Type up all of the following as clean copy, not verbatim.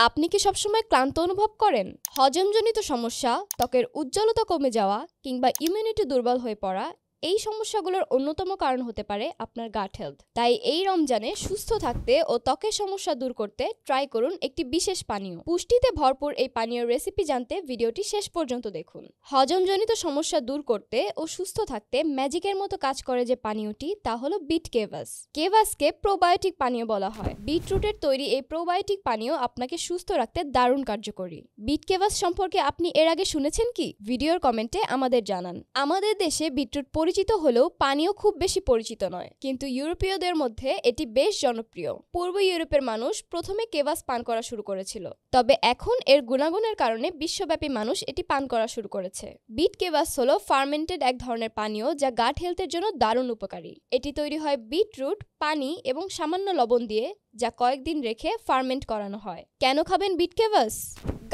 আপনি কি সবসময় ক্লান্ত অনুভব করেন? হজমজনিত সমস্যা, ত্বকের উজ্জ্বলতা কমে যাওয়া কিংবা ইমিউনিটি দুর্বল হয়ে পড়া এই সমস্যাগুলোর অন্যতম কারণ হতে পারে আপনার গাট হেলথ। তাই এই রমজানে সুস্থ থাকতে ও ত্বকের সমস্যা দূর করতে ট্রাই করুন একটি বিশেষ পানীয়। পুষ্টিতে ভরপুর এই পানীয় রেসিপি জানতে ভিডিওটি শেষ পর্যন্ত দেখুন। হজমজনিত সমস্যা দূর করতে ও সুস্থ থাকতে ম্যাজিকের মতো কাজ করে যে পানীয়টি তা হলো বিট কেভাস। কেভাসকে প্রোবায়োটিক পানীয় বলা হয়। বিটরুটের তৈরি এই প্রোবায়োটিক পানীয় আপনাকে সুস্থ রাখতে দারুণ কার্যকরী। বিট কেভাস সম্পর্কে আপনি এর আগে শুনেছেন কি? ভিডিওর কমেন্টে আমাদের জানান। আমাদের দেশে বিটরুট পরিচিত হলেও পানীয় খুব বেশি পরিচিত নয়, কিন্তু ইউরোপীয়দের মধ্যে এটি বেশ জনপ্রিয়। পূর্ব ইউরোপের মানুষ প্রথমে কেভাস পান করা শুরু করেছিল, তবে এখন এর গুণাগুণের কারণে বিশ্বব্যাপী মানুষ এটি পান করা শুরু করেছে। বিট কেভাস হলো ফার্মেন্টেড এক ধরনের পানীয় যা গাট হেলথের জন্য দারুণ উপকারী। এটি তৈরি হয় বিটরুট, পানি এবং সামান্য লবণ দিয়ে, যা কয়েকদিন রেখে ফার্মেন্ট করানো হয়। কেন খাবেন বিট কেভাস?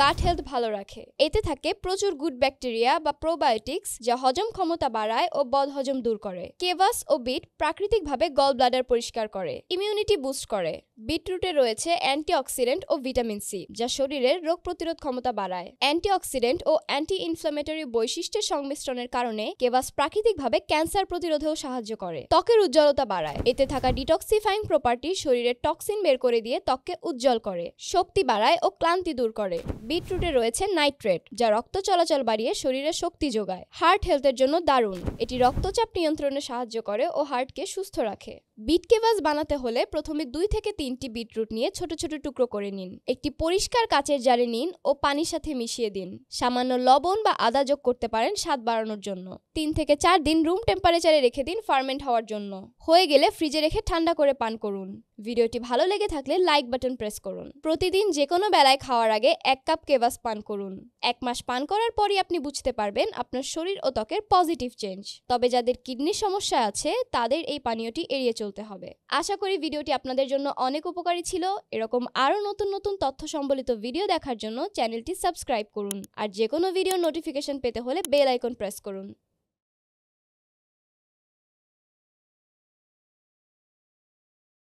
গাট হেলথ ভালো রাখে। এতে থাকে প্রচুর গুড ব্যাকটেরিয়া বা প্রোবায়োটিক্স, যা হজম ক্ষমতা বাড়ায় ও বদহজম দূর করে। কেভাস ও বিট প্রাকৃতিকভাবে গল ব্লাডার পরিষ্কার করে, ইমিউনিটি বুস্ট করে। বিটরুটে রয়েছে অ্যান্টিঅক্সিডেন্ট ও ভিটামিন সি, যা শরীরের রোগ প্রতিরোধ ক্ষমতা বাড়ায়। অ্যান্টিঅক্সিডেন্ট ও অ্যান্টি ইনফ্ল্যামেটরি বৈশিষ্ট্যের সংমিশ্রণের কারণে কেভাস প্রাকৃতিকভাবে ক্যান্সার প্রতিরোধেও সাহায্য করে। ত্বকের উজ্জ্বলতা বাড়ায়। এতে থাকা ডিটক্সিফাইং প্রপার্টি শরীরের টক্সিন বের করে দিয়ে ত্বককে উজ্জ্বল করে। শক্তি বাড়ায় ও ক্লান্তি দূর করে। বিটরুটে রয়েছে নাইট্রেট, যা রক্ত চলাচল বাড়িয়ে শরীরে শক্তি যোগায়। হার্ট হেলথের জন্য দারুণ। এটি রক্তচাপ নিয়ন্ত্রণে সাহায্য করে ও হার্টকে সুস্থ রাখে। বিট কেভাস বানাতে হলে প্রথমে 2 থেকে 3টি বিটরুট নিয়ে ছোট ছোট টুকরো করে নিন। একটি পরিষ্কার কাচের জারে নিন ও পানির সাথে মিশিয়ে দিন। সামান্য লবণ বা আদা যোগ করতে পারেন স্বাদ বাড়ানোর জন্য। 3 থেকে 4 দিন রুম টেম্পারেচারে রেখে দিন ফার্মেন্ট হওয়ার জন্য। হয়ে গেলে ফ্রিজে রেখে ঠান্ডা করে পান করুন। ভিডিওটি ভালো লেগে থাকলে লাইক বাটন প্রেস করুন। প্রতিদিন যে কোনো বেলায় খাওয়ার আগে 1 কাপ কেভাস পান করুন। 1 মাস পান করার পরই আপনি বুঝতে পারবেন আপনার শরীর ও ত্বকের পজিটিভ চেঞ্জ। তবে যাদের কিডনির সমস্যা আছে তাদের এই পানীয়টি এড়িয়ে চলতে হবে। আশা করি ভিডিওটি আপনাদের জন্য অনেক উপকারী ছিল। এরকম আরও নতুন নতুন তথ্য সম্বলিত ভিডিও দেখার জন্য চ্যানেলটি সাবস্ক্রাইব করুন। আর যে কোনো ভিডিও নোটিফিকেশন পেতে হলে বেল আইকন প্রেস করুন।